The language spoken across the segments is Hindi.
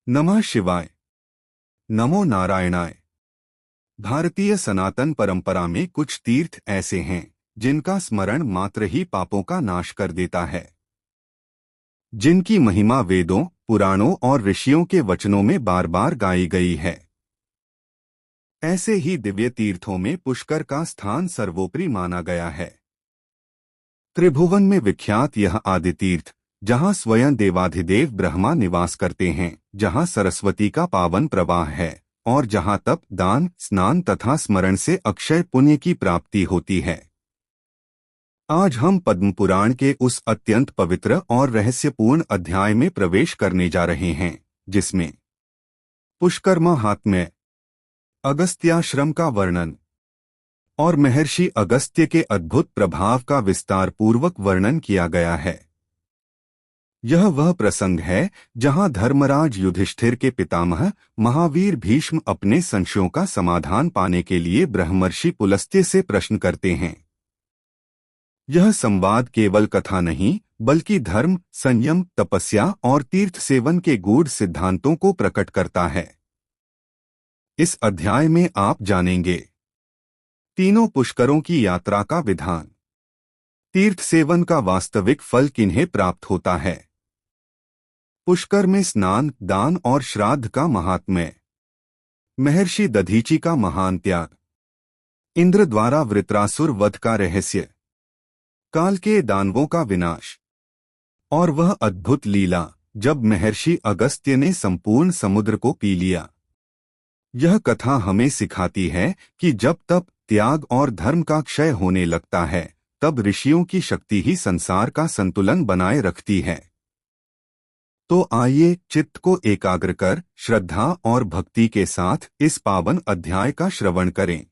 नमः शिवाय। नमो नारायणाय। भारतीय सनातन परंपरा में कुछ तीर्थ ऐसे हैं जिनका स्मरण मात्र ही पापों का नाश कर देता है, जिनकी महिमा वेदों, पुराणों और ऋषियों के वचनों में बार बार गाई गई है। ऐसे ही दिव्य तीर्थों में पुष्कर का स्थान सर्वोपरि माना गया है। त्रिभुवन में विख्यात यह आदि तीर्थ, जहाँ स्वयं देवाधिदेव ब्रह्मा निवास करते हैं, जहाँ सरस्वती का पावन प्रवाह है और जहाँ तप, दान, स्नान तथा स्मरण से अक्षय पुण्य की प्राप्ति होती है। आज हम पद्म पुराण के उस अत्यंत पवित्र और रहस्यपूर्ण अध्याय में प्रवेश करने जा रहे हैं, जिसमें पुष्कर महात्म्य, अगस्त्याश्रम का वर्णन और महर्षि अगस्त्य के अद्भुत प्रभाव का विस्तार पूर्वक वर्णन किया गया है। यह वह प्रसंग है जहां धर्मराज युधिष्ठिर के पितामह महावीर भीष्म अपने संशयों का समाधान पाने के लिए ब्रह्मर्षि पुलस्त्य से प्रश्न करते हैं। यह संवाद केवल कथा नहीं, बल्कि धर्म, संयम, तपस्या और तीर्थ सेवन के गूढ़ सिद्धांतों को प्रकट करता है। इस अध्याय में आप जानेंगे तीनों पुष्करों की यात्रा का विधान, तीर्थ सेवन का वास्तविक फल किन्हें प्राप्त होता है, पुष्कर में स्नान, दान और श्राद्ध का महात्म्य, महर्षि दधीचि का महान त्याग, इंद्र द्वारा वृत्रासुर वध का रहस्य, काल के दानवों का विनाश और वह अद्भुत लीला जब महर्षि अगस्त्य ने संपूर्ण समुद्र को पी लिया। यह कथा हमें सिखाती है कि जब तप, त्याग और धर्म का क्षय होने लगता है, तब ऋषियों की शक्ति ही संसार का संतुलन बनाए रखती है। तो आइए चित्त को एकाग्र कर श्रद्धा और भक्ति के साथ इस पावन अध्याय का श्रवण करें।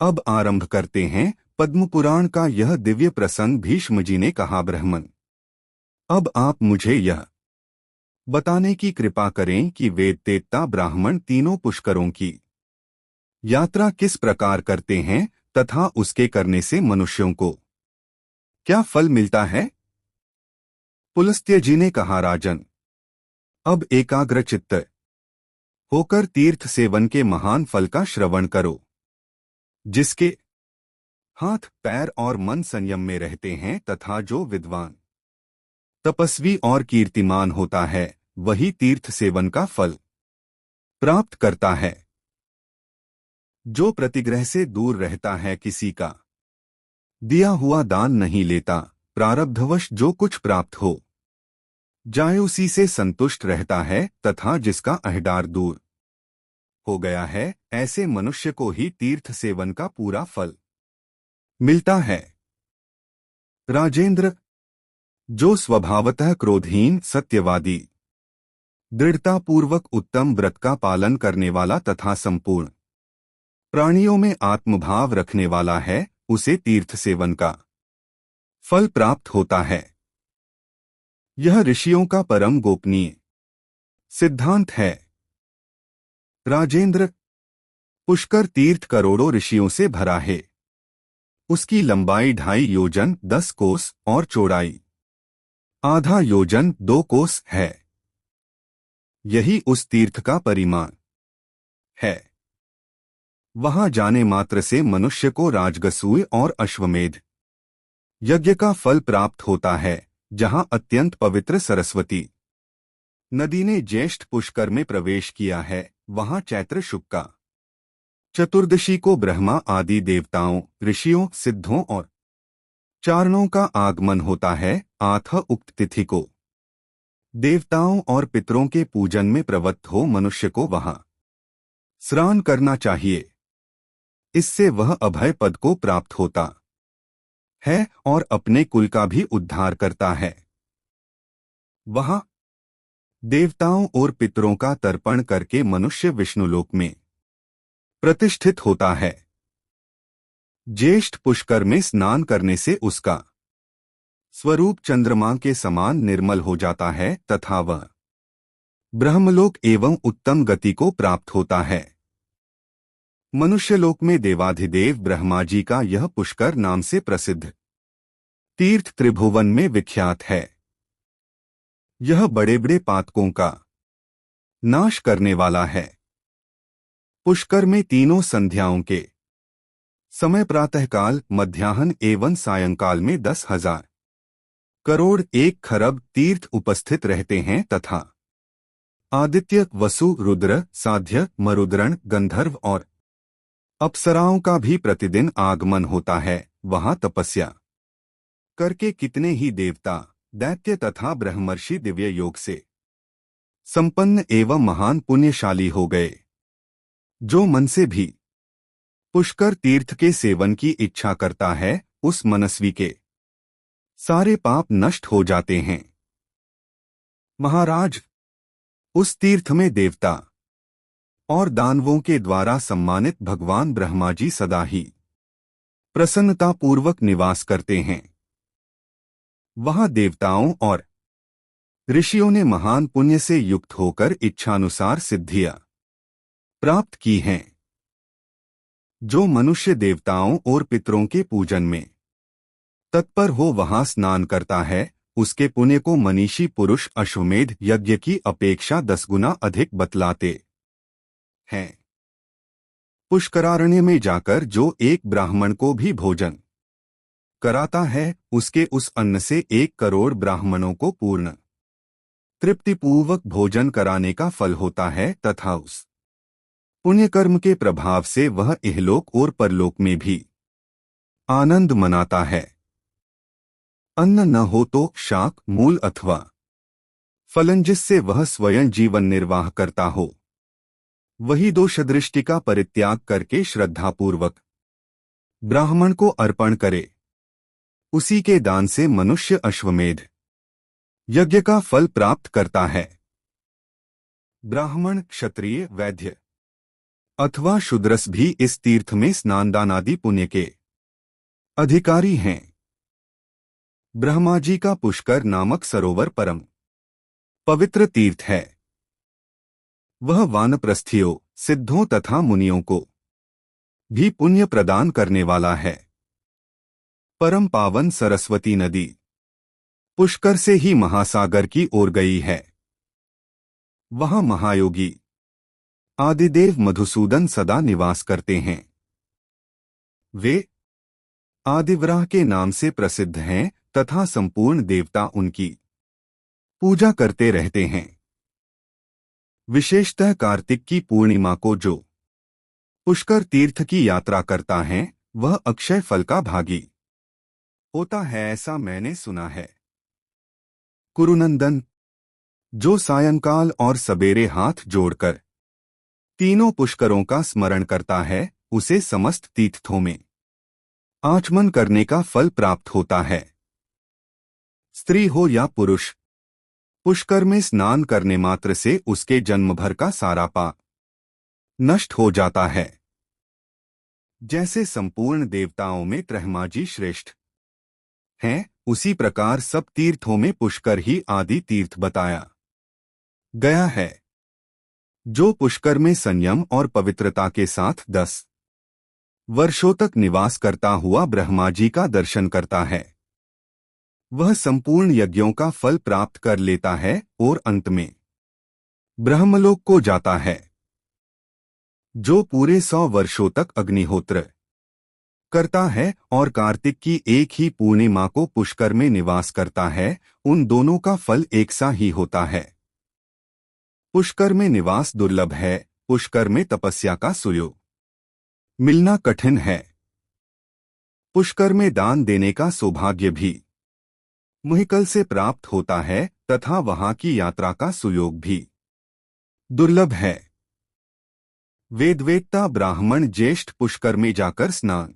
अब आरंभ करते हैं पद्म पुराण का यह दिव्य प्रसंग। भीष्म जी ने कहा, ब्राह्मण, अब आप मुझे यह बताने की कृपा करें कि वेदवेत्ता ब्राह्मण तीनों पुष्करों की यात्रा किस प्रकार करते हैं तथा उसके करने से मनुष्यों को क्या फल मिलता है। पुलस्त्य जी ने कहा, राजन, अब एकाग्र चित्त होकर तीर्थ सेवन के महान फल का श्रवण करो। जिसके हाथ, पैर और मन संयम में रहते हैं तथा जो विद्वान, तपस्वी और कीर्तिमान होता है, वही तीर्थ सेवन का फल प्राप्त करता है। जो प्रतिग्रह से दूर रहता है, किसी का दिया हुआ दान नहीं लेता, प्रारब्धवश जो कुछ प्राप्त हो जाए उसी से संतुष्ट रहता है तथा जिसका अहंकार दूर हो गया है, ऐसे मनुष्य को ही तीर्थ सेवन का पूरा फल मिलता है। राजेंद्र, जो स्वभावतः क्रोधहीन, सत्यवादी, दृढ़तापूर्वक उत्तम व्रत का पालन करने वाला तथा संपूर्ण प्राणियों में आत्मभाव रखने वाला है, उसे तीर्थ सेवन का फल प्राप्त होता है। यह ऋषियों का परम गोपनीय सिद्धांत है। राजेंद्र, पुष्कर तीर्थ करोड़ों ऋषियों से भरा है। उसकी लंबाई 2.5 योजन 10 कोस और चौड़ाई आधा योजन 2 कोस है। यही उस तीर्थ का परिमाण है। वहां जाने मात्र से मनुष्य को राजगसूय और अश्वमेध यज्ञ का फल प्राप्त होता है, जहां अत्यंत पवित्र सरस्वती नदी ने ज्येष्ठ पुष्कर में प्रवेश किया है। वहां चैत्र शुक्ल का चतुर्दशी को ब्रह्मा आदि देवताओं, ऋषियों, सिद्धों और चारणों का आगमन होता है। आठ उक्त तिथि को देवताओं और पितरों के पूजन में प्रवृत्त हो मनुष्य को वहां स्नान करना चाहिए। इससे वह अभय पद को प्राप्त होता है और अपने कुल का भी उद्धार करता है। वहां देवताओं और पितरों का तर्पण करके मनुष्य विष्णुलोक में प्रतिष्ठित होता है। ज्येष्ठ पुष्कर में स्नान करने से उसका स्वरूप चंद्रमा के समान निर्मल हो जाता है तथा वह ब्रह्मलोक एवं उत्तम गति को प्राप्त होता है। मनुष्यलोक में देवाधिदेव ब्रह्मा जी का यह पुष्कर नाम से प्रसिद्ध तीर्थ त्रिभुवन में विख्यात है। यह बड़े बड़े पातकों का नाश करने वाला है। पुष्कर में तीनों संध्याओं के समय प्रातःकाल, मध्याह्न एवं सायंकाल में 10,000 करोड़ 1 खरब तीर्थ उपस्थित रहते हैं तथा आदित्य, वसु, रुद्र, साध्य, मरुद्रण, गंधर्व और अप्सराओं का भी प्रतिदिन आगमन होता है। वहां तपस्या करके कितने ही देवता, दैत्य तथा ब्रह्मर्षि दिव्य योग से संपन्न एवं महान पुण्यशाली हो गए। जो मन से भी पुष्कर तीर्थ के सेवन की इच्छा करता है, उस मनस्वी के सारे पाप नष्ट हो जाते हैं। महाराज, उस तीर्थ में देवता और दानवों के द्वारा सम्मानित भगवान ब्रह्मा जी सदा ही प्रसन्नतापूर्वक निवास करते हैं। वहां देवताओं और ऋषियों ने महान पुण्य से युक्त होकर इच्छानुसार सिद्धियां प्राप्त की हैं। जो मनुष्य देवताओं और पितरों के पूजन में तत्पर हो वहां स्नान करता है, उसके पुण्य को मनीषी पुरुष अश्वमेध यज्ञ की अपेक्षा 10 गुना अधिक बतलाते हैं। पुष्करारण्य में जाकर जो एक ब्राह्मण को भी भोजन कराता है, उसके उस अन्न से 1 करोड़ ब्राह्मणों को पूर्ण तृप्तिपूर्वक भोजन कराने का फल होता है तथा उस पुण्यकर्म के प्रभाव से वह इहलोक और परलोक में भी आनंद मनाता है। अन्न न हो तो शाक, मूल अथवा फलन जिससे वह स्वयं जीवन निर्वाह करता हो, वही दोषदृष्टि का परित्याग करके श्रद्धापूर्वक ब्राह्मण को अर्पण करे। उसी के दान से मनुष्य अश्वमेध यज्ञ का फल प्राप्त करता है। ब्राह्मण, क्षत्रिय, वैद्य अथवा शूद्रस भी इस तीर्थ में स्नान आदि पुण्य के अधिकारी हैं। ब्रह्मा जी का पुष्कर नामक सरोवर परम पवित्र तीर्थ है। वह वानप्रस्थियों, सिद्धों तथा मुनियों को भी पुण्य प्रदान करने वाला है। परम पावन सरस्वती नदी पुष्कर से ही महासागर की ओर गई है। वहां महायोगी आदिदेव मधुसूदन सदा निवास करते हैं। वे आदिवराह के नाम से प्रसिद्ध हैं तथा संपूर्ण देवता उनकी पूजा करते रहते हैं। विशेषतः कार्तिक की पूर्णिमा को जो पुष्कर तीर्थ की यात्रा करता है, वह अक्षय फल का भागी होता है, ऐसा मैंने सुना है। कुरुनंदन, जो सायंकाल और सबेरे हाथ जोड़कर तीनों पुष्करों का स्मरण करता है, उसे समस्त तीर्थों में आचमन करने का फल प्राप्त होता है। स्त्री हो या पुरुष, पुष्कर में स्नान करने मात्र से उसके जन्म भर का सारा पाप नष्ट हो जाता है। जैसे संपूर्ण देवताओं में त्र्यंबजी श्रेष्ठ हैं, उसी प्रकार सब तीर्थों में पुष्कर ही आदि तीर्थ बताया गया है। जो पुष्कर में संयम और पवित्रता के साथ 10 वर्षों तक निवास करता हुआ ब्रह्मा जी का दर्शन करता है, वह संपूर्ण यज्ञों का फल प्राप्त कर लेता है और अंत में ब्रह्मलोक को जाता है। जो पूरे 100 वर्षों तक अग्निहोत्र करता है और कार्तिक की एक ही पूर्णिमा को पुष्कर में निवास करता है, उन दोनों का फल एक सा ही होता है। पुष्कर में निवास दुर्लभ है, पुष्कर में तपस्या का सुयोग मिलना कठिन है। पुष्कर में दान देने का सौभाग्य भी मुहिकल से प्राप्त होता है तथा वहां की यात्रा का सुयोग भी दुर्लभ है। वेदवेत्ता ब्राह्मण ज्येष्ठ पुष्कर में जाकर स्नान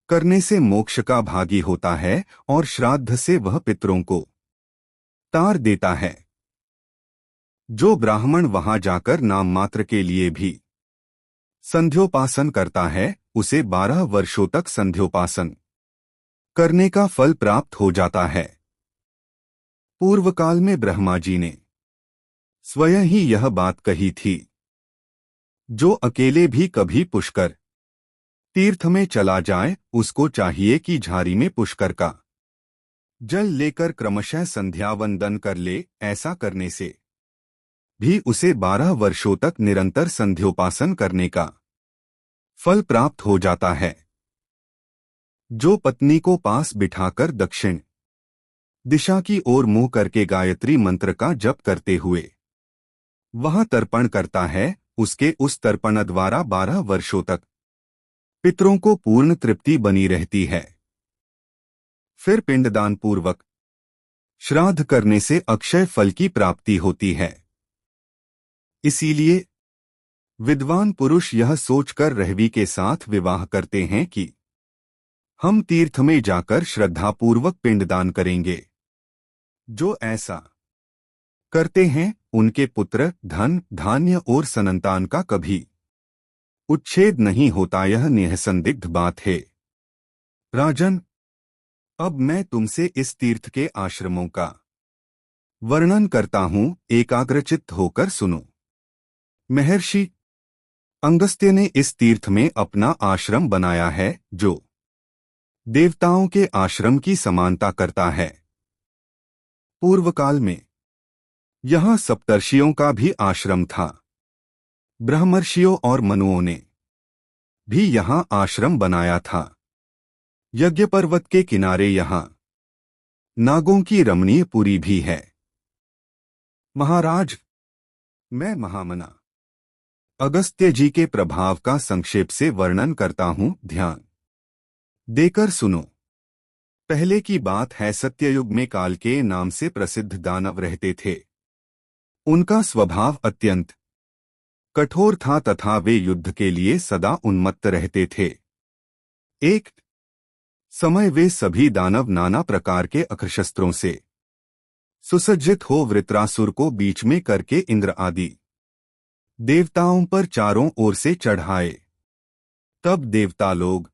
करने से मोक्ष का भागी होता है और श्राद्ध से वह पितरों को तार देता है। जो ब्राह्मण वहां जाकर नाम मात्र के लिए भी संध्योपासन करता है, उसे 12 वर्षों तक संध्योपासन करने का फल प्राप्त हो जाता है। पूर्व काल में ब्रह्मा जी ने स्वयं ही यह बात कही थी। जो अकेले भी कभी पुष्कर तीर्थ में चला जाए, उसको चाहिए कि झारी में पुष्कर का जल लेकर क्रमशः संध्या वंदन कर ले। ऐसा करने से भी उसे 12 वर्षों तक निरंतर संध्योपासन करने का फल प्राप्त हो जाता है। जो पत्नी को पास बिठाकर दक्षिण दिशा की ओर मुंह करके गायत्री मंत्र का जप करते हुए वह तर्पण करता है, उसके उस तर्पण द्वारा 12 वर्षों तक पितरों को पूर्ण तृप्ति बनी रहती है। फिर पिंडदान पूर्वक श्राद्ध करने से अक्षय फल की प्राप्ति होती है। इसीलिए विद्वान पुरुष यह सोचकर रहवी के साथ विवाह करते हैं कि हम तीर्थ में जाकर श्रद्धापूर्वक पिंडदान करेंगे। जो ऐसा करते हैं उनके पुत्र, धन, धान्य और संतान का कभी उच्छेद नहीं होता, यह निःसंदिग्ध बात है। राजन, अब मैं तुमसे इस तीर्थ के आश्रमों का वर्णन करता हूं, एकाग्रचित्त होकर सुनो। महर्षि अंगस्त्य ने इस तीर्थ में अपना आश्रम बनाया है, जो देवताओं के आश्रम की समानता करता है। पूर्व काल में यहाँ सप्तर्षियों का भी आश्रम था। ब्रह्मर्षियों और मनुओं ने भी यहाँ आश्रम बनाया था। यज्ञ पर्वत के किनारे यहाँ नागों की रमणीय पुरी भी है। महाराज, मैं महामना अगस्त्य जी के प्रभाव का संक्षेप से वर्णन करता हूँ, ध्यान देकर सुनो। पहले की बात है, सत्ययुग में काल के नाम से प्रसिद्ध दानव रहते थे। उनका स्वभाव अत्यंत कठोर था तथा वे युद्ध के लिए सदा उन्मत्त रहते थे। एक समय वे सभी दानव नाना प्रकार के अक्षशस्त्रों से सुसज्जित हो वृत्रासुर को बीच में करके इंद्र आदि देवताओं पर चारों ओर से चढ़ाए। तब देवता लोग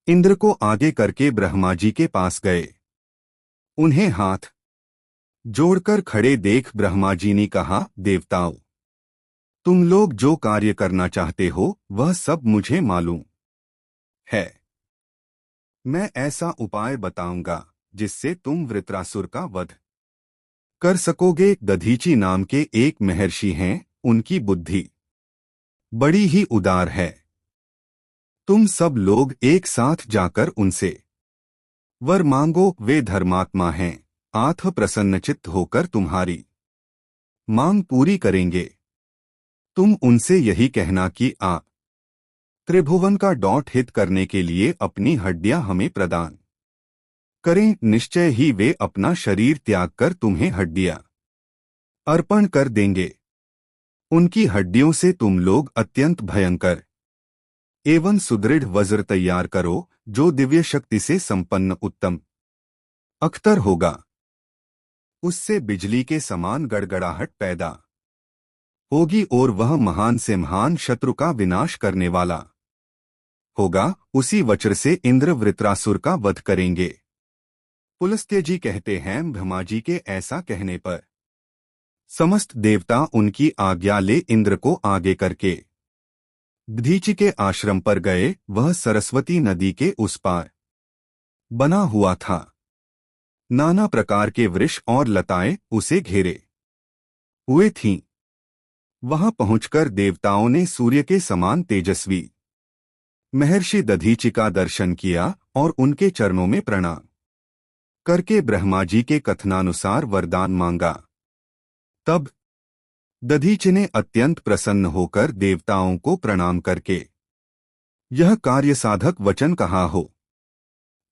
इंद्र को आगे करके ब्रह्मा जी के पास गए। उन्हें हाथ जोड़कर खड़े देख ब्रह्मा जी ने कहा, देवताओं, तुम लोग जो कार्य करना चाहते हो वह सब मुझे मालूम है। मैं ऐसा उपाय बताऊंगा जिससे तुम वृत्रासुर का वध कर सकोगे। दधीचि नाम के एक महर्षि हैं, उनकी बुद्धि बड़ी ही उदार है। तुम सब लोग एक साथ जाकर उनसे वर मांगो, वे धर्मात्मा हैं, आत्म प्रसन्नचित्त होकर तुम्हारी मांग पूरी करेंगे। तुम उनसे यही कहना कि आप त्रिभुवन का डॉट हित करने के लिए अपनी हड्डियां हमें प्रदान करें। निश्चय ही वे अपना शरीर त्याग कर तुम्हें हड्डियां अर्पण कर देंगे। उनकी हड्डियों से तुम लोग अत्यंत भयंकर एवं सुदृढ़ वज्र तैयार करो, जो दिव्य शक्ति से संपन्न उत्तम अख्तर होगा। उससे बिजली के समान गड़गड़ाहट पैदा होगी और वह महान से महान शत्रु का विनाश करने वाला होगा। उसी वज्र से इंद्र वृत्रासुर का वध करेंगे। पुलस्त्य जी कहते हैं, ब्रह्मा जी के ऐसा कहने पर समस्त देवता उनकी आज्ञा ले इंद्र को आगे करके दधीचि के आश्रम पर गए। वह सरस्वती नदी के उस पार बना हुआ था। नाना प्रकार के वृक्ष और लताएं उसे घेरे हुए थीं। वहां पहुंचकर देवताओं ने सूर्य के समान तेजस्वी महर्षि दधीचि का दर्शन किया और उनके चरणों में प्रणाम करके ब्रह्मा जी के कथनानुसार वरदान मांगा। तब दधीचि ने अत्यंत प्रसन्न होकर देवताओं को प्रणाम करके यह कार्य साधक वचन कहा हो,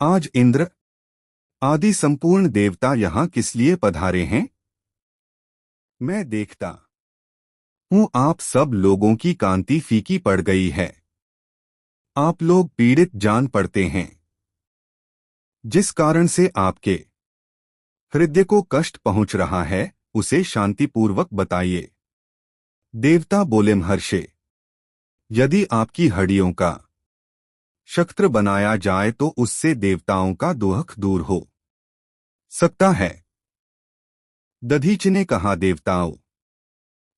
आज इंद्र आदि संपूर्ण देवता यहाँ किस लिए पधारे हैं? मैं देखता हूँ आप सब लोगों की कांति फीकी पड़ गई है। आप लोग पीड़ित जान पड़ते हैं, जिस कारण से आपके हृदय को कष्ट पहुंच रहा है उसे शांतिपूर्वक बताइए। देवता बोले, महर्षि, यदि आपकी हड्डियों का शस्त्र बनाया जाए तो उससे देवताओं का दुख दूर हो सकता है। दधीचि ने कहा, देवताओं,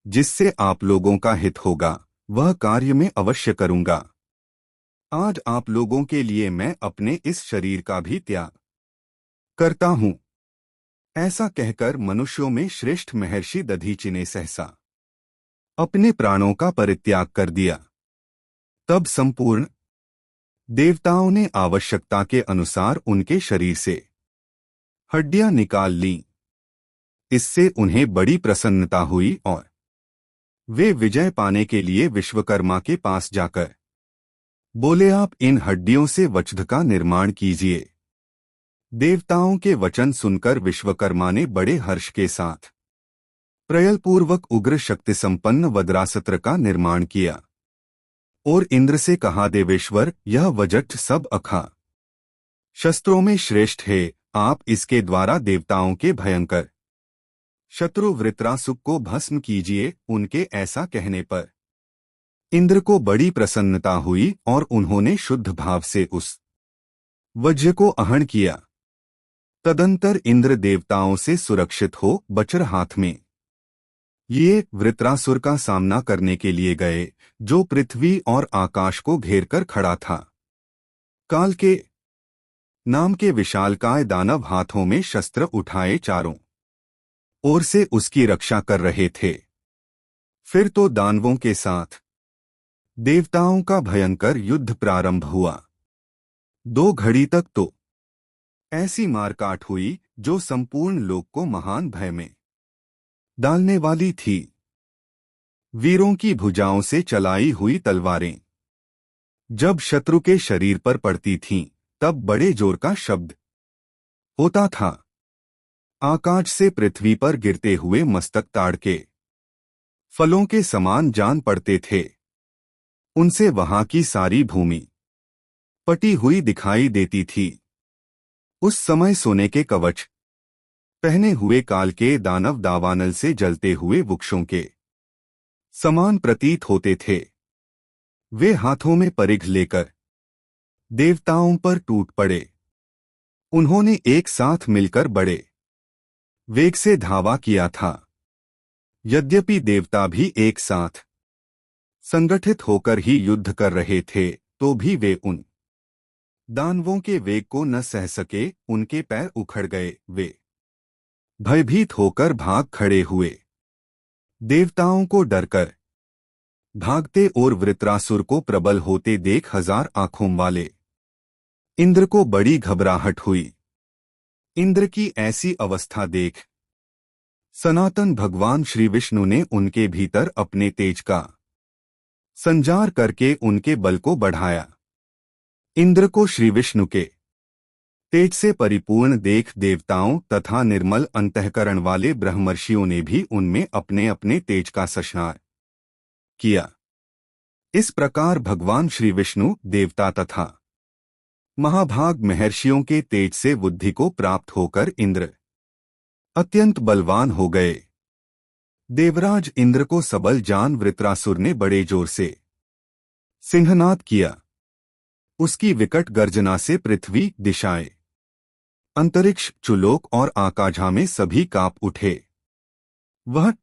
जिससे आप लोगों का हित होगा वह कार्य मैं अवश्य करूंगा। आज आप लोगों के लिए मैं अपने इस शरीर का भी त्याग करता हूं। ऐसा कहकर मनुष्यों में श्रेष्ठ महर्षि दधीचि ने सहसा अपने प्राणों का परित्याग कर दिया। तब संपूर्ण देवताओं ने आवश्यकता के अनुसार उनके शरीर से हड्डियां निकाल लीं। इससे उन्हें बड़ी प्रसन्नता हुई और वे विजय पाने के लिए विश्वकर्मा के पास जाकर बोले, आप इन हड्डियों से वज्र का निर्माण कीजिए। देवताओं के वचन सुनकर विश्वकर्मा ने बड़े हर्ष के साथ प्रयलपूर्वक उग्र शक्ति संपन्न वज्रास्त्र का निर्माण किया और इंद्र से कहा, देवेश्वर, यह वज्र सब अखा शस्त्रों में श्रेष्ठ है। आप इसके द्वारा देवताओं के भयंकर शत्रु वृत्रासुर को भस्म कीजिए। उनके ऐसा कहने पर इंद्र को बड़ी प्रसन्नता हुई और उन्होंने शुद्ध भाव से उस वज्र को आहरण किया। तदंतर इंद्र देवताओं से सुरक्षित हो वज्र हाथ में ये वृत्रासुर का सामना करने के लिए गए, जो पृथ्वी और आकाश को घेरकर खड़ा था। काल के नाम के विशालकाय दानव हाथों में शस्त्र उठाए चारों ओर से उसकी रक्षा कर रहे थे। फिर तो दानवों के साथ देवताओं का भयंकर युद्ध प्रारंभ हुआ। 2 घड़ी तक तो ऐसी मारकाट हुई जो संपूर्ण लोक को महान भय में डालने वाली थी। वीरों की भुजाओं से चलाई हुई तलवारें जब शत्रु के शरीर पर पड़ती थीं, तब बड़े जोर का शब्द होता था। आकाश से पृथ्वी पर गिरते हुए मस्तक ताड़ के फलों के समान जान पड़ते थे। उनसे वहां की सारी भूमि पटी हुई दिखाई देती थी। उस समय सोने के कवच पहने हुए काल के दानव दावानल से जलते हुए वृक्षों के समान प्रतीत होते थे। वे हाथों में परिघ लेकर देवताओं पर टूट पड़े। उन्होंने एक साथ मिलकर बड़े वेग से धावा किया था। यद्यपि देवता भी एक साथ संगठित होकर ही युद्ध कर रहे थे, तो भी वे उन दानवों के वेग को न सह सके। उनके पैर उखड़ गए। वे भयभीत होकर भाग खड़े हुए। देवताओं को डरकर भागते और वृत्रासुर को प्रबल होते देख 1000 आंखों वाले इंद्र को बड़ी घबराहट हुई। इंद्र की ऐसी अवस्था देख सनातन भगवान श्री विष्णु ने उनके भीतर अपने तेज का संचार करके उनके बल को बढ़ाया। इंद्र को श्री विष्णु के तेज से परिपूर्ण देख देवताओं तथा निर्मल अंतःकरण वाले ब्रह्मर्षियों ने भी उनमें अपने अपने तेज का संचार किया। इस प्रकार भगवान श्री विष्णु देवता तथा महाभाग महर्षियों के तेज से बुद्धि को प्राप्त होकर इंद्र अत्यंत बलवान हो गए। देवराज इंद्र को सबल जान वृत्रासुर ने बड़े जोर से सिंहनाद किया। उसकी विकट गर्जना से पृथ्वी, दिशाएं, अंतरिक्ष, चुलोक और आकाशा में सभी कांप उठे। वह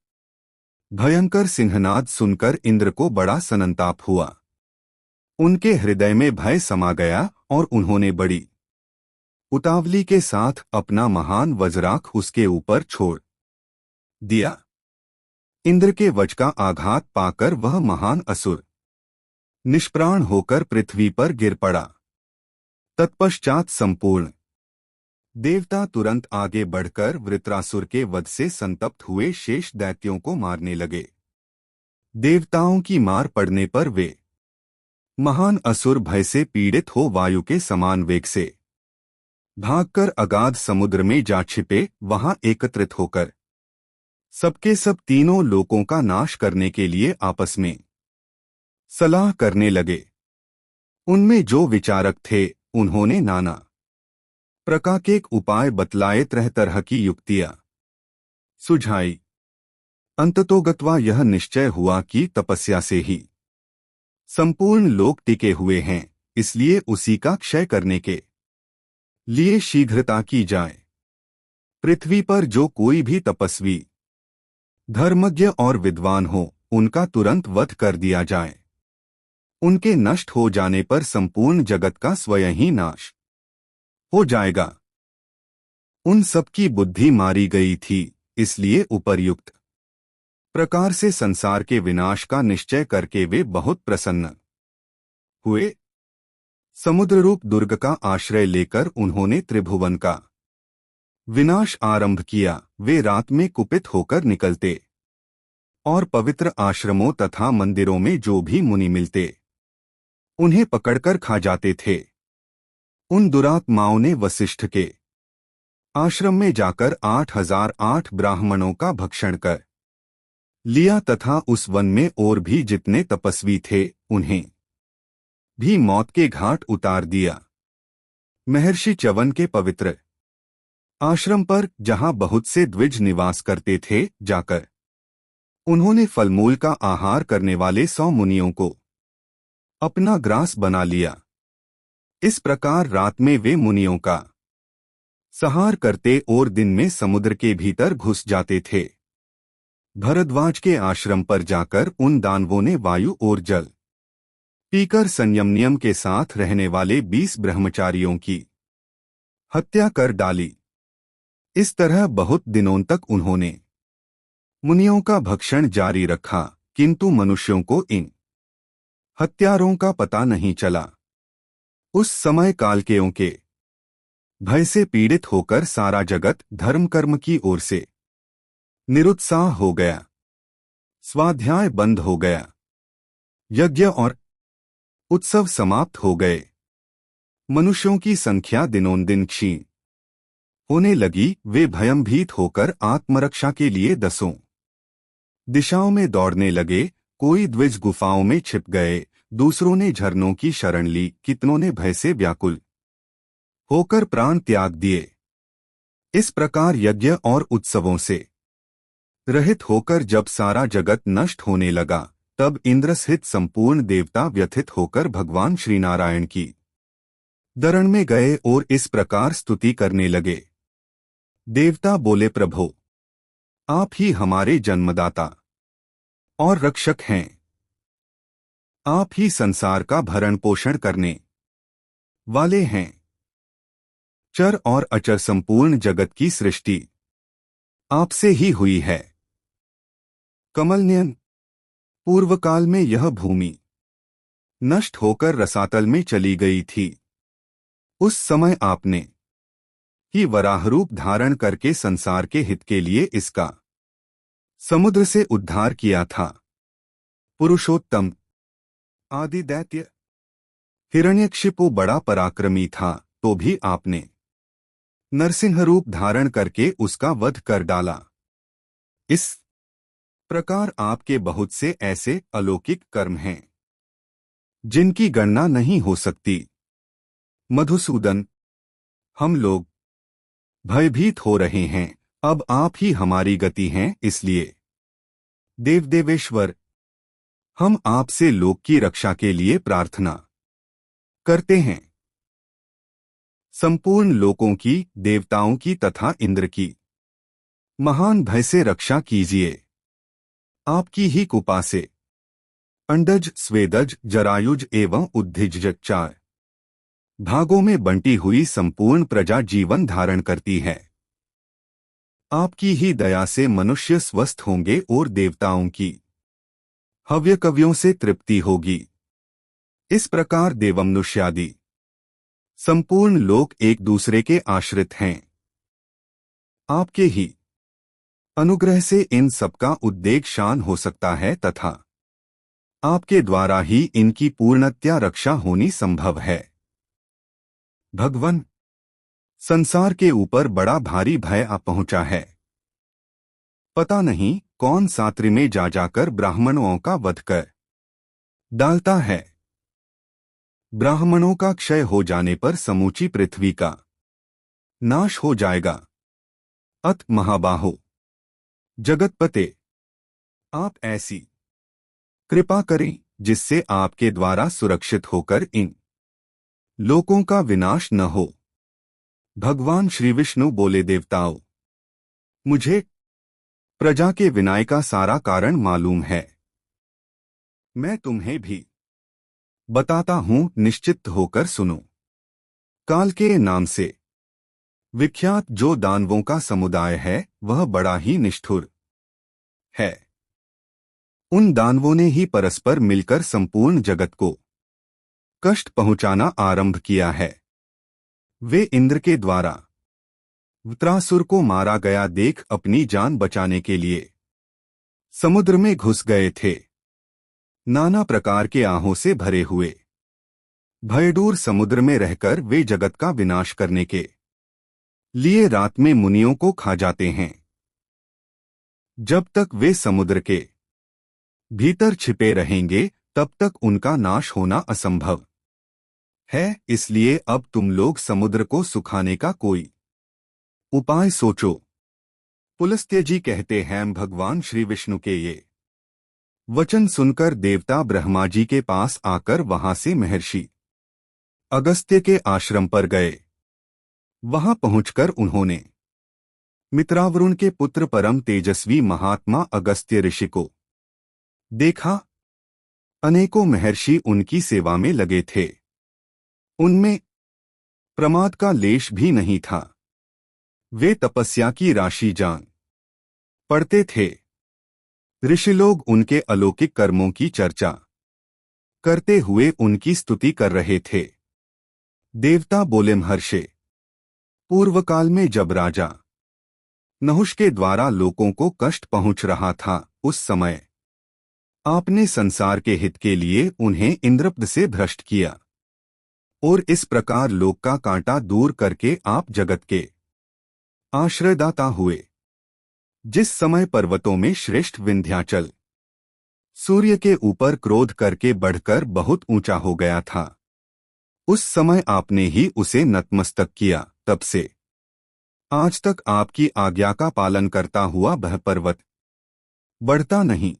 भयंकर सिंहनाद सुनकर इंद्र को बड़ा संताप हुआ। उनके हृदय में भय समा गया और उन्होंने बड़ी उतावली के साथ अपना महान वज्राख उसके ऊपर छोड़ दिया। इंद्र के वज्र का आघात पाकर वह महान असुर निष्प्राण होकर पृथ्वी पर गिर पड़ा। तत्पश्चात संपूर्ण देवता तुरंत आगे बढ़कर वृत्रासुर के वध से संतप्त हुए शेष दैत्यों को मारने लगे। देवताओं की मार पड़ने पर वे महान असुर भय से पीड़ित हो वायु के समान वेग से भागकर अगाध समुद्र में जा छिपे। वहां एकत्रित होकर सबके सब तीनों लोकों का नाश करने के लिए आपस में सलाह करने लगे। उनमें जो विचारक थे, उन्होंने नाना प्रकार के उपाय बतलाए, तरह तरह की युक्तियां सुझाई। अंततोगत्वा यह निश्चय हुआ कि तपस्या से ही संपूर्ण लोक टिके हुए हैं, इसलिए उसी का क्षय करने के लिए शीघ्रता की जाए। पृथ्वी पर जो कोई भी तपस्वी, धर्मज्ञ और विद्वान हो, उनका तुरंत वध कर दिया जाए। उनके नष्ट हो जाने पर संपूर्ण जगत का स्वयं ही नाश हो जाएगा। उन सबकी बुद्धि मारी गई थी, इसलिए उपर्युक्त प्रकार से संसार के विनाश का निश्चय करके वे बहुत प्रसन्न हुए। समुद्र रूप दुर्ग का आश्रय लेकर उन्होंने त्रिभुवन का विनाश आरंभ किया। वे रात में कुपित होकर निकलते और पवित्र आश्रमों तथा मंदिरों में जो भी मुनि मिलते उन्हें पकड़कर खा जाते थे। उन दुरात्माओं ने वशिष्ठ के आश्रम में जाकर 8008 ब्राह्मणों का भक्षण कर लिया तथा उस वन में और भी जितने तपस्वी थे उन्हें भी मौत के घाट उतार दिया। महर्षि च्यवन के पवित्र आश्रम पर, जहां बहुत से द्विज निवास करते थे, जाकर उन्होंने फलमूल का आहार करने वाले 100 मुनियों को अपना ग्रास बना लिया। इस प्रकार रात में वे मुनियों का संहार करते और दिन में समुद्र के भीतर घुस जाते थे। भरद्वाज के आश्रम पर जाकर उन दानवों ने वायु और जल पीकर संयम नियम के साथ रहने वाले 20 ब्रह्मचारियों की हत्या कर डाली। इस तरह बहुत दिनों तक उन्होंने मुनियों का भक्षण जारी रखा, किंतु मनुष्यों को इन हत्यारों का पता नहीं चला। उस समय कालकेयों के भय से पीड़ित होकर सारा जगत धर्म कर्म की ओर से निरुत्साह हो गया। स्वाध्याय बंद हो गया। यज्ञ और उत्सव समाप्त हो गए। मनुष्यों की संख्या दिनों दिन क्षीण होने लगी। वे भयभीत होकर आत्मरक्षा के लिए दसों दिशाओं में दौड़ने लगे। कोई द्विज गुफाओं में छिप गए, दूसरों ने झरनों की शरण ली, कितनों ने भय से व्याकुल होकर प्राण त्याग दिए। इस प्रकार यज्ञ और उत्सवों से रहित होकर जब सारा जगत नष्ट होने लगा, तब इंद्र सहित संपूर्ण देवता व्यथित होकर भगवान श्रीनारायण की दरण में गए और इस प्रकार स्तुति करने लगे। देवता बोले, प्रभो, आप ही हमारे जन्मदाता और रक्षक हैं। आप ही संसार का भरण पोषण करने वाले हैं। चर और अचर संपूर्ण जगत की सृष्टि आपसे ही हुई है। कमलनयन, पूर्व काल में यह भूमि नष्ट होकर रसातल में चली गई थी। उस समय आपने ही वराहरूप धारण करके संसार के हित के लिए इसका समुद्र से उद्धार किया था। पुरुषोत्तम आदि दैत्य हिरण्यकशिपु बड़ा पराक्रमी था, तो भी आपने नरसिंह रूप धारण करके उसका वध कर डाला। इस प्रकार आपके बहुत से ऐसे अलौकिक कर्म हैं जिनकी गणना नहीं हो सकती। मधुसूदन, हम लोग भयभीत हो रहे हैं। अब आप ही हमारी गति हैं, इसलिए देवदेवेश्वर, हम आपसे लोक की रक्षा के लिए प्रार्थना करते हैं। संपूर्ण लोकों की, देवताओं की तथा इंद्र की महान भय से रक्षा कीजिए। आपकी ही कृपा से अंडज, स्वेदज, जरायुज एवं उद्भिज 4 भागों में बंटी हुई संपूर्ण प्रजा जीवन धारण करती है। आपकी ही दया से मनुष्य स्वस्थ होंगे और देवताओं की हव्य कवियों से तृप्ति होगी। इस प्रकार देवमनुष्यादि संपूर्ण लोक एक दूसरे के आश्रित हैं। आपके ही अनुग्रह से इन सबका उद्देक शान हो सकता है तथा आपके द्वारा ही इनकी पूर्णतया रक्षा होनी संभव है। भगवन, संसार के ऊपर बड़ा भारी भय आ पहुंचा है। पता नहीं कौन सात्री में जा जाकर ब्राह्मणों का वध कर डालता है। ब्राह्मणों का क्षय हो जाने पर समूची पृथ्वी का नाश हो जाएगा। अत महाबाहो जगतपते, आप ऐसी कृपा करें जिससे आपके द्वारा सुरक्षित होकर इन लोकों का विनाश न हो। भगवान श्री विष्णु बोले, देवताओं, मुझे प्रजा के विनाश का सारा कारण मालूम है। मैं तुम्हें भी बताता हूं, निश्चित होकर सुनो। काल के नाम से विख्यात जो दानवों का समुदाय है, वह बड़ा ही निष्ठुर है। उन दानवों ने ही परस्पर मिलकर संपूर्ण जगत को कष्ट पहुंचाना आरंभ किया है। वे इंद्र के द्वारा वृत्रासुर को मारा गया देख अपनी जान बचाने के लिए समुद्र में घुस गए थे। नाना प्रकार के आहों से भरे हुए भयडूर समुद्र में रहकर वे जगत का विनाश करने के लिए रात में मुनियों को खा जाते हैं। जब तक वे समुद्र के भीतर छिपे रहेंगे तब तक उनका नाश होना असंभव है। इसलिए अब तुम लोग समुद्र को सुखाने का कोई उपाय सोचो। पुलस्त्य जी कहते हैं, भगवान श्री विष्णु के ये वचन सुनकर देवता ब्रह्मा जी के पास आकर वहां से महर्षि अगस्त्य के आश्रम पर गए। वहां पहुंचकर उन्होंने मित्रावरुण के पुत्र परम तेजस्वी महात्मा अगस्त्य ऋषि को देखा। अनेकों महर्षि उनकी सेवा में लगे थे। उनमें प्रमाद का लेश भी नहीं था। वे तपस्या की राशि जान पढ़ते थे। ऋषि लोग उनके अलौकिक कर्मों की चर्चा करते हुए उनकी स्तुति कर रहे थे। देवता बोले, महर्षि, पूर्व काल में जब राजा नहुष के द्वारा लोगों को कष्ट पहुंच रहा था, उस समय आपने संसार के हित के लिए उन्हें इंद्रपद से भ्रष्ट किया और इस प्रकार लोक का कांटा दूर करके आप जगत के आश्रयदाता हुए। जिस समय पर्वतों में श्रेष्ठ विंध्याचल सूर्य के ऊपर क्रोध करके बढ़कर बहुत ऊंचा हो गया था, उस समय आपने ही उसे नतमस्तक किया। तब से आज तक आपकी आज्ञा का पालन करता हुआ वह पर्वत बढ़ता नहीं।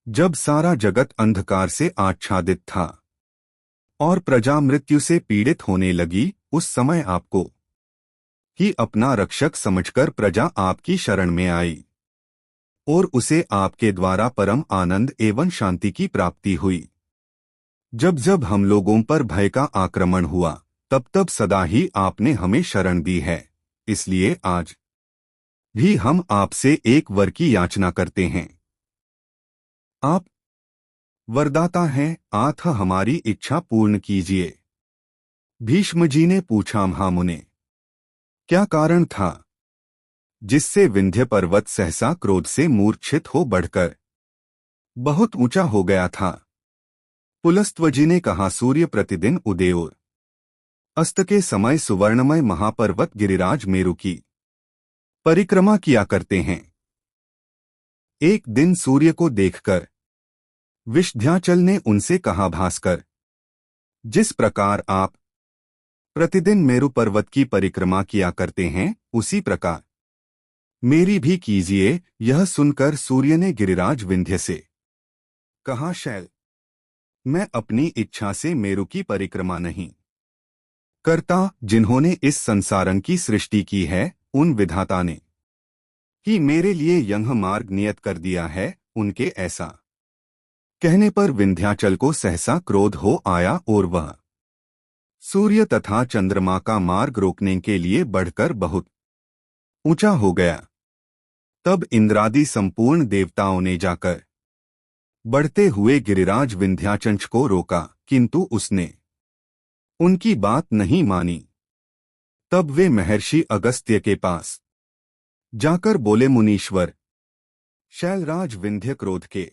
जब सारा जगत अंधकार से आच्छादित था और प्रजा मृत्यु से पीड़ित होने लगी, उस समय आपको ही अपना रक्षक समझकर प्रजा आपकी शरण में आई और उसे आपके द्वारा परम आनंद एवं शांति की प्राप्ति हुई। जब जब हम लोगों पर भय का आक्रमण हुआ, तब तब सदा ही आपने हमें शरण दी है। इसलिए आज भी हम आपसे एक वर की याचना करते हैं। आप वरदाता हैं, आथ हमारी इच्छा पूर्ण कीजिए। भीष्म जी ने पूछा, महामुने, क्या कारण था जिससे विंध्य पर्वत सहसा क्रोध से मूर्छित हो बढ़कर बहुत ऊंचा हो गया था? पुलस्त्य जी ने कहा, सूर्य प्रतिदिन उदय और अस्त के समय सुवर्णमय महापर्वत गिरिराज मेरु की परिक्रमा किया करते हैं। एक दिन सूर्य को देखकर विंध्याचल ने उनसे कहा, भास्कर, जिस प्रकार आप प्रतिदिन मेरु पर्वत की परिक्रमा किया करते हैं, उसी प्रकार मेरी भी कीजिए। यह सुनकर सूर्य ने गिरिराज विंध्य से कहा, शैल, मैं अपनी इच्छा से मेरु की परिक्रमा नहीं करता। जिन्होंने इस संसारन की सृष्टि की है, उन विधाता ने ही मेरे लिए यह मार्ग नियत कर दिया है। उनके ऐसा कहने पर विंध्याचल को सहसा क्रोध हो आया और वह सूर्य तथा चंद्रमा का मार्ग रोकने के लिए बढ़कर बहुत ऊंचा हो गया। तब इंद्रादि संपूर्ण देवताओं ने जाकर बढ़ते हुए गिरिराज विंध्याचल को रोका, किंतु उसने उनकी बात नहीं मानी। तब वे महर्षि अगस्त्य के पास जाकर बोले, मुनीश्वर, शैलराज विंध्य क्रोध के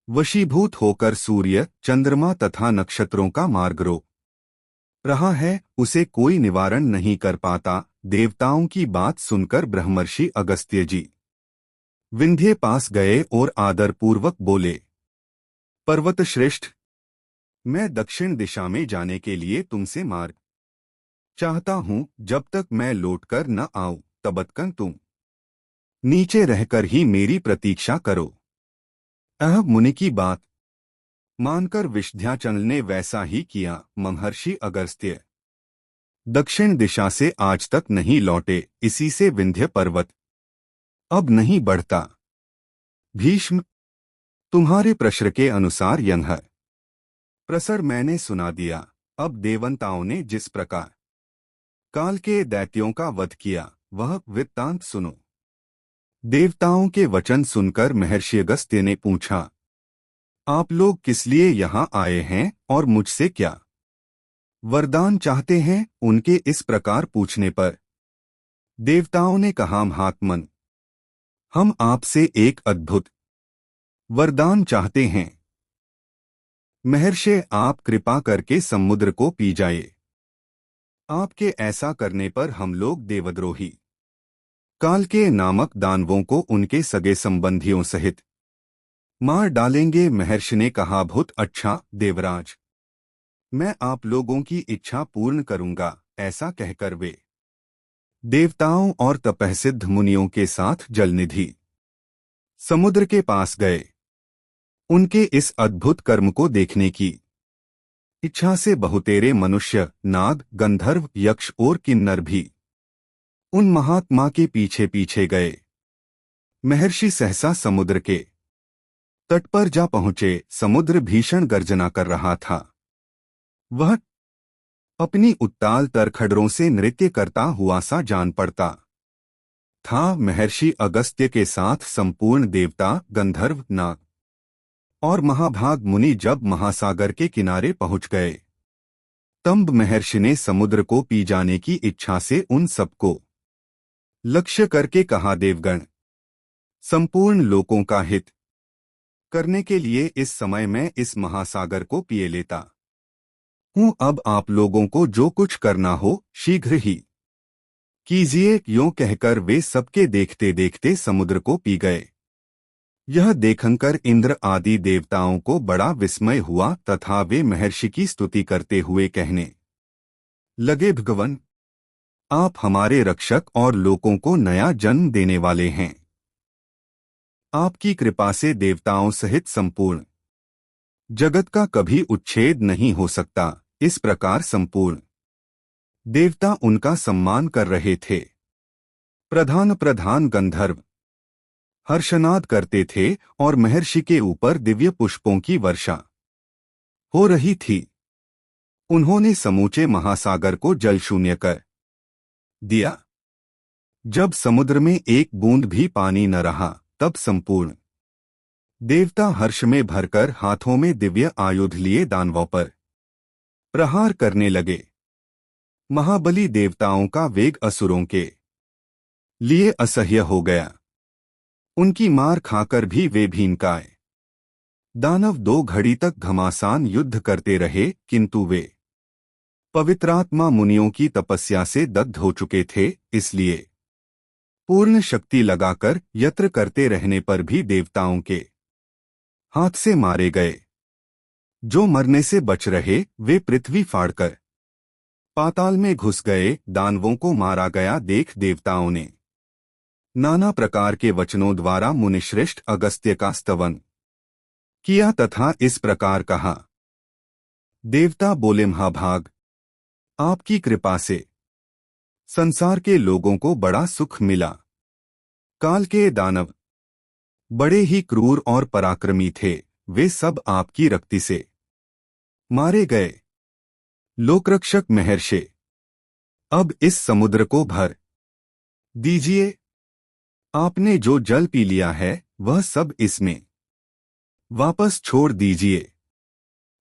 वशीभूत होकर सूर्य, चंद्रमा तथा नक्षत्रों का मार्ग रोक रहा है, उसे कोई निवारण नहीं कर पाता। देवताओं की बात सुनकर ब्रह्मर्षि अगस्त्य जी विंध्य पास गए और आदरपूर्वक बोले, पर्वत श्रेष्ठ, मैं दक्षिण दिशा में जाने के लिए तुमसे मार्ग चाहता हूं। जब तक मैं लौटकर न आऊं, तब तक तुम नीचे रहकर ही मेरी प्रतीक्षा करो। मुनि की बात मानकर विंध्याचल ने वैसा ही किया। महर्षि अगस्त्य दक्षिण दिशा से आज तक नहीं लौटे, इसी से विंध्य पर्वत अब नहीं बढ़ता। भीष्म, तुम्हारे प्रश्न के अनुसार यह प्रसर मैंने सुना दिया। अब देवताओं ने जिस प्रकार काल के दैत्यों का वध किया, वह वृत्तांत सुनो। देवताओं के वचन सुनकर महर्षि अगस्त्य ने पूछा, आप लोग किस लिए यहाँ आए हैं और मुझसे क्या वरदान चाहते हैं? उनके इस प्रकार पूछने पर देवताओं ने कहा, महात्मन, हम आपसे एक अद्भुत वरदान चाहते हैं। महर्षि, आप कृपा करके समुद्र को पी जाइए। आपके ऐसा करने पर हम लोग देवद्रोही कालकेय नामक दानवों को उनके सगे संबंधियों सहित मार डालेंगे। महर्षि ने कहा, बहुत अच्छा देवराज, मैं आप लोगों की इच्छा पूर्ण करूंगा। ऐसा कहकर वे देवताओं और तपस्सिद्ध मुनियों के साथ जलनिधि समुद्र के पास गए। उनके इस अद्भुत कर्म को देखने की इच्छा से बहुतेरे मनुष्य, नाग, गंधर्व, यक्ष और किन्नर भी उन महात्मा के पीछे पीछे गए। महर्षि सहसा समुद्र के तट पर जा पहुंचे। समुद्र भीषण गर्जना कर रहा था। वह अपनी उत्ताल तरखड़ों से नृत्य करता हुआ सा जान पड़ता था। महर्षि अगस्त्य के साथ संपूर्ण देवता, गंधर्व, नाग और महाभाग मुनि जब महासागर के किनारे पहुंच गए, तब महर्षि ने समुद्र को पी जाने की इच्छा से उन सबको लक्ष्य करके कहा, देवगण, संपूर्ण लोकों का हित करने के लिए इस समय मैं इस महासागर को पिए लेता हूं। अब आप लोगों को जो कुछ करना हो शीघ्र ही कीजिए। यों कहकर वे सबके देखते देखते समुद्र को पी गए। यह देखकर इंद्र आदि देवताओं को बड़ा विस्मय हुआ तथा वे महर्षि की स्तुति करते हुए कहने लगे, भगवान, आप हमारे रक्षक और लोगों को नया जन्म देने वाले हैं। आपकी कृपा से देवताओं सहित संपूर्ण जगत का कभी उच्छेद नहीं हो सकता। इस प्रकार संपूर्ण देवता उनका सम्मान कर रहे थे। प्रधान प्रधान गंधर्व हर्षनाद करते थे और महर्षि के ऊपर दिव्य पुष्पों की वर्षा हो रही थी। उन्होंने समूचे महासागर को जल शून्य कर दिया। जब समुद्र में एक बूंद भी पानी न रहा, तब संपूर्ण देवता हर्ष में भरकर हाथों में दिव्य आयुध लिए दानवों पर प्रहार करने लगे। महाबली देवताओं का वेग असुरों के लिए असह्य हो गया। उनकी मार खाकर भी वे भीनकाय दानव 2 घड़ी तक घमासान युद्ध करते रहे, किंतु वे पवित्रात्मा मुनियों की तपस्या से दग्ध हो चुके थे। इसलिए पूर्ण शक्ति लगाकर यत्न करते रहने पर भी देवताओं के हाथ से मारे गए। जो मरने से बच रहे, वे पृथ्वी फाड़कर पाताल में घुस गए। दानवों को मारा गया देख देवताओं ने नाना प्रकार के वचनों द्वारा मुनिश्रेष्ठ अगस्त्य का स्तवन किया तथा इस प्रकार कहा, देवता बोले, महाभाग, आपकी कृपा से संसार के लोगों को बड़ा सुख मिला। काल के दानव बड़े ही क्रूर और पराक्रमी थे। वे सब आपकी रक्ति से मारे गए। लोकरक्षक महर्षि, अब इस समुद्र को भर दीजिए। आपने जो जल पी लिया है वह सब इसमें वापस छोड़ दीजिए।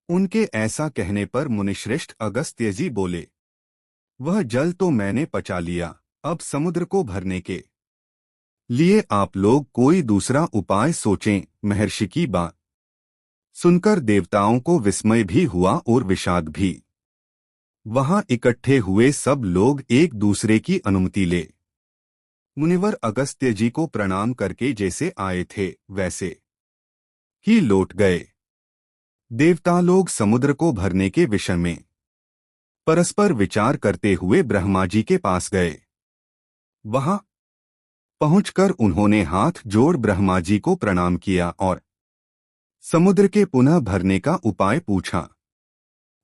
उनके ऐसा कहने पर मुनिश्रेष्ठ अगस्त्य जी बोले, वह जल तो मैंने पचा लिया। अब समुद्र को भरने के लिए आप लोग कोई दूसरा उपाय सोचें। महर्षि की बात सुनकर देवताओं को विस्मय भी हुआ और विषाद भी। वहां इकट्ठे हुए सब लोग एक दूसरे की अनुमति ले मुनिवर अगस्त्य जी को प्रणाम करके जैसे आए थे वैसे ही लौट गए। देवता लोग समुद्र को भरने के विषय में परस्पर विचार करते हुए ब्रह्मा जी के पास गए। वहां पहुंचकर उन्होंने हाथ जोड़ ब्रह्मा जी को प्रणाम किया और समुद्र के पुनः भरने का उपाय पूछा।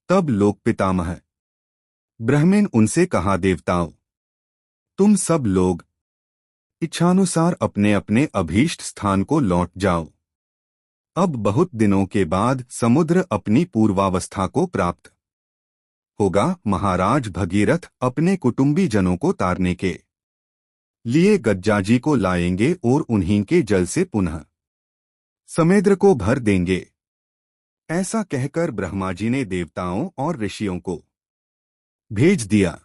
तब लोक पितामह ब्रह्मन उनसे कहा, देवताओं, तुम सब लोग इच्छानुसार अपने अपने अभीष्ट स्थान को लौट जाओ। अब बहुत दिनों के बाद समुद्र अपनी पूर्वावस्था को प्राप्त होगा। महाराज भगीरथ अपने कुटुंबी जनों को तारने के लिए गज्जाजी को लाएंगे और उन्हीं के जल से पुनः समुद्र को भर देंगे। ऐसा कहकर ब्रह्मा जी ने देवताओं और ऋषियों को भेज दिया।